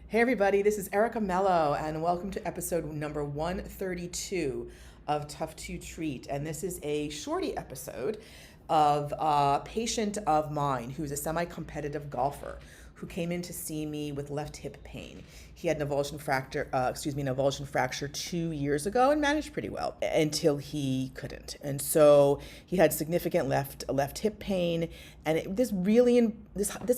Hey everybody, this is Erica Mello, and welcome to episode number 132 of Tough to Treat. And this is a shorty episode of a patient of mine who's a semi-competitive golfer who came in to see me with left hip pain. He had an avulsion fracture 2 years ago and managed pretty well until he couldn't. And so he had significant left hip pain. And this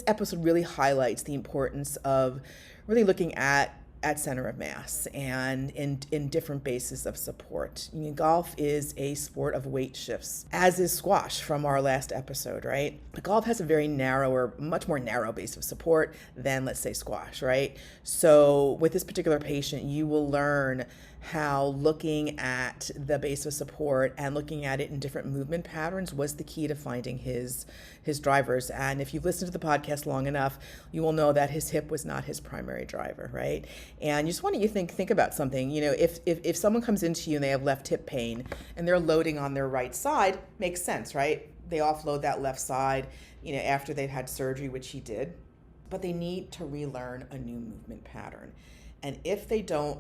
episode really highlights the importance of really looking at center of mass and in different bases of support. Golf is a sport of weight shifts, as is squash from our last episode, right? But golf has a much more narrow base of support than, let's say, squash, right? So with this particular patient, you will learn how looking at the base of support and looking at it in different movement patterns was the key to finding his drivers. And if you've listened to the podcast long enough, you will know that his hip was not his primary driver, right? And you just want you to think about something. If someone comes into you and they have left hip pain and they're loading on their right side, makes sense, right? They offload that left side, after they've had surgery, which he did, but they need to relearn a new movement pattern. And if they don't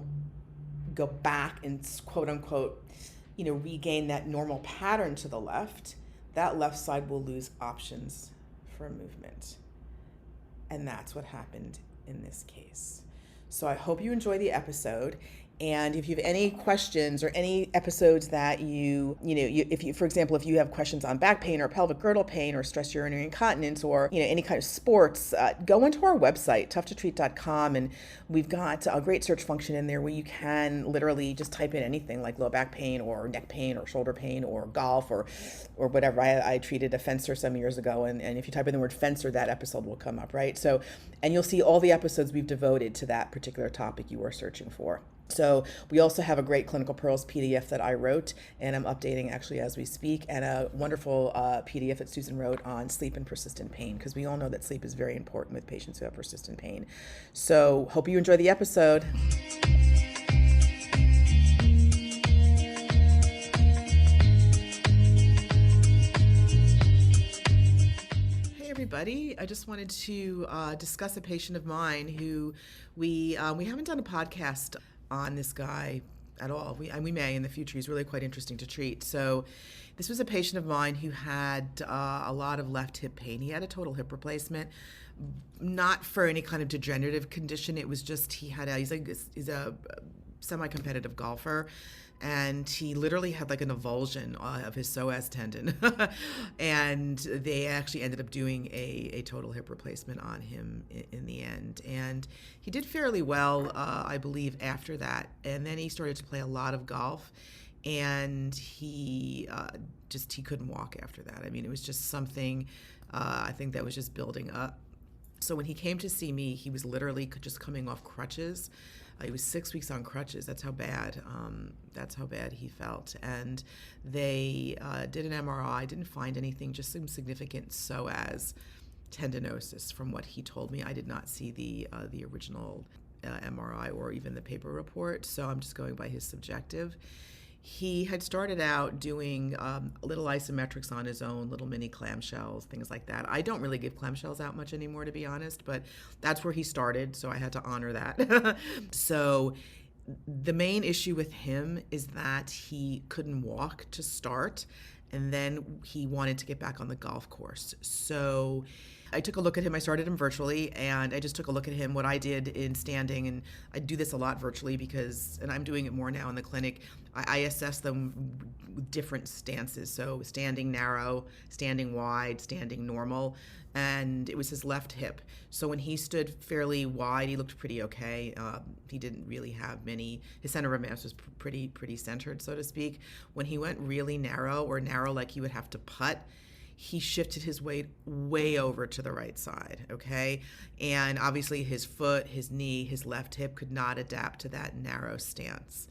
go back and quote unquote, regain that normal pattern to the left, that left side will lose options for movement. And that's what happened in this case. So I hope you enjoy the episode. And if you have any questions or any episodes that for example, if you have questions on back pain or pelvic girdle pain or stress urinary incontinence or, any kind of sports, go into our website, toughtotreat.com. And we've got a great search function in there where you can literally just type in anything like low back pain or neck pain or shoulder pain or golf or whatever. I treated a fencer some years ago. And if you type in the word fencer, that episode will come up, right? So, and you'll see all the episodes we've devoted to that particular topic you are searching for. So we also have a great Clinical Pearls PDF that I wrote, and I'm updating actually as we speak, and a wonderful PDF that Susan wrote on sleep and persistent pain, because we all know that sleep is very important with patients who have persistent pain. So hope you enjoy the episode. Everybody, I just wanted to discuss a patient of mine who we haven't done a podcast on this guy at all. We may in the future. He's really quite interesting to treat. So this was a patient of mine who had a lot of left hip pain. He had a total hip replacement, not for any kind of degenerative condition. It was just he's a semi-competitive golfer. And he literally had like an avulsion of his psoas tendon. And they actually ended up doing a total hip replacement on him in the end. And he did fairly well, I believe, after that. And then he started to play a lot of golf. And he couldn't walk after that. I mean, it was just something, I think that was just building up. So when he came to see me, he was literally just coming off crutches. He was 6 weeks on crutches. That's how bad he felt. And they did an MRI, didn't find anything, just some significant psoas tendinosis from what he told me. I did not see the original MRI or even the paper report, so I'm just going by his subjective. He had started out doing little isometrics on his own, little mini clamshells, things like that. I don't really give clamshells out much anymore, to be honest, but that's where he started, so I had to honor that. So the main issue with him is that he couldn't walk to start, and then he wanted to get back on the golf course. So I took a look at him. I started him virtually, and I just took a look at him, what I did in standing, and I do this a lot virtually and I'm doing it more now in the clinic. I assess them with different stances, so standing narrow, standing wide, standing normal, and it was his left hip. So when he stood fairly wide, he looked pretty okay. He didn't really have his center of mass was pretty centered, so to speak. When he went really narrow, or narrow like he would have to putt, he shifted his weight way over to the right side, okay? And obviously his foot, his knee, his left hip could not adapt to that narrow stance.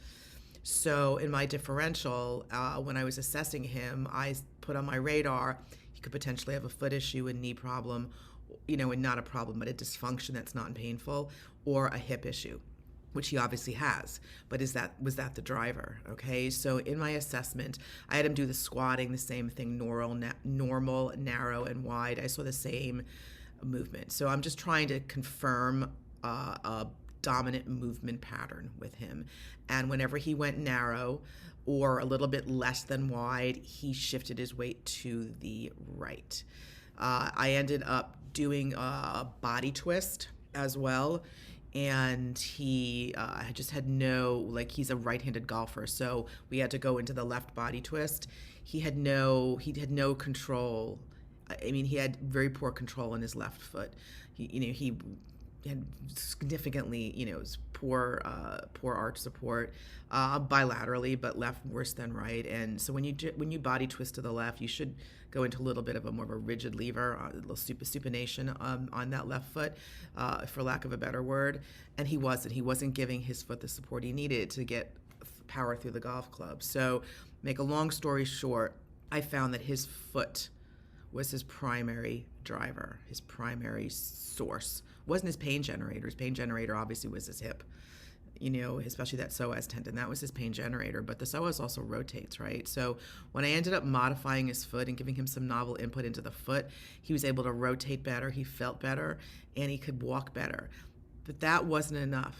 So in my differential, when I was assessing him, I put on my radar, he could potentially have a foot issue, a knee problem, and not a problem, but a dysfunction that's not painful, or a hip issue, which he obviously has. But was that the driver? Okay, so in my assessment, I had him do the squatting, the same thing, normal, narrow, and wide. I saw the same movement. So I'm just trying to confirm a dominant movement pattern with him. And whenever he went narrow or a little bit less than wide, he shifted his weight to the right. I ended up doing a body twist as well. And he just had he's a right-handed golfer, so we had to go into the left body twist. He had no control. I mean, he had very poor control in his left foot. He had significantly, poor arch support bilaterally, but left worse than right. And so when you body twist to the left, you should go into a little bit of a more of a rigid lever, a little supination on that left foot, for lack of a better word. And he wasn't giving his foot the support he needed to get power through the golf club. So, make a long story short, I found that his foot was his primary driver, his primary source. It wasn't his pain generator. His pain generator obviously was his hip, especially that psoas tendon. That was his pain generator, but the psoas also rotates, right? So when I ended up modifying his foot and giving him some novel input into the foot, he was able to rotate better, he felt better, and he could walk better. But that wasn't enough.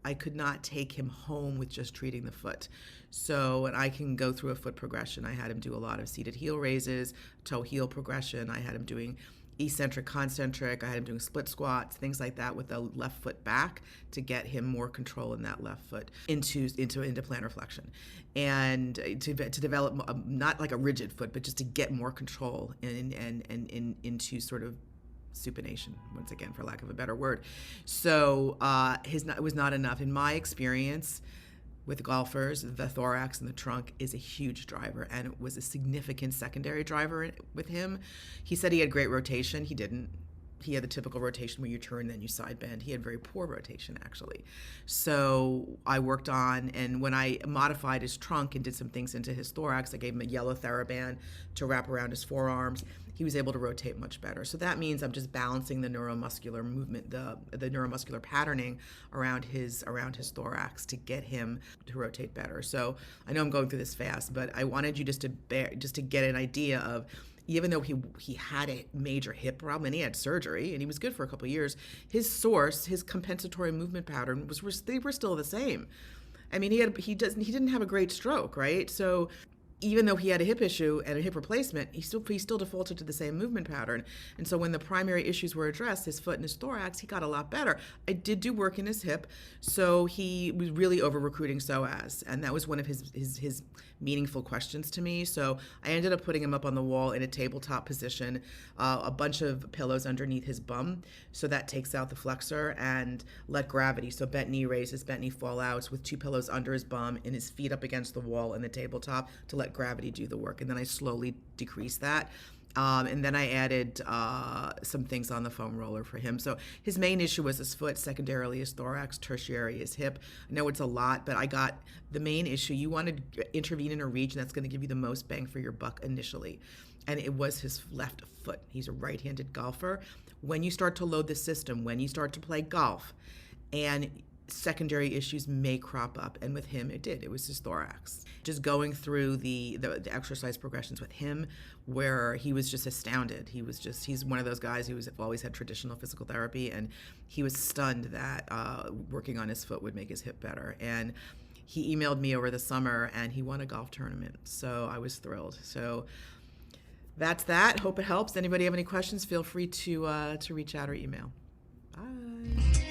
I could not take him home with just treating the foot. So, and I can go through a foot progression. I had him do a lot of seated heel raises, toe heel progression. I had him doing eccentric, concentric. I had him doing split squats, things like that with the left foot back to get him more control in that left foot into plantar flexion, and to develop not like a rigid foot, but just to get more control and into sort of supination, once again, for lack of a better word. So it was not enough. In my experience with golfers, the thorax and the trunk is a huge driver, and it was a significant secondary driver with him. He said he had great rotation. He didn't. He had the typical rotation where you turn, then you side bend. He had very poor rotation, actually. So I worked on, and when I modified his trunk and did some things into his thorax, I gave him a yellow TheraBand to wrap around his forearms. He was able to rotate much better. So that means I'm just balancing the neuromuscular movement, the neuromuscular patterning around his thorax to get him to rotate better. So I know I'm going through this fast, but I wanted you just to get an idea of, even though he had a major hip problem and he had surgery and he was good for a couple of years, his compensatory movement pattern they were still the same. I mean, he didn't have a great stroke, right? So even though he had a hip issue and a hip replacement, he still defaulted to the same movement pattern. And so when the primary issues were addressed, his foot and his thorax, he got a lot better. I did do work in his hip, so he was really over-recruiting psoas, and that was one of his meaningful questions to me. So I ended up putting him up on the wall in a tabletop position, a bunch of pillows underneath his bum, so that takes out the flexor, and let gravity, so bent knee raises, bent knee fall outs with two pillows under his bum and his feet up against the wall in the tabletop to let gravity do the work. And then I slowly decreased that. And then I added some things on the foam roller for him. So his main issue was his foot, secondarily his thorax, tertiary his hip. I know it's a lot, but I got the main issue. You want to intervene in a region that's going to give you the most bang for your buck initially. And it was his left foot. He's a right-handed golfer. When you start to load the system, when you start to play golf, and secondary issues may crop up, and with him it did. It was his thorax. Just going through the exercise progressions with him, where he was just astounded. He's one of those guys who's always had traditional physical therapy, and he was stunned that working on his foot would make his hip better. And he emailed me over the summer, and he won a golf tournament. So I was thrilled. So that's that. Hope it helps. Anybody have any questions, feel free to reach out or email. Bye.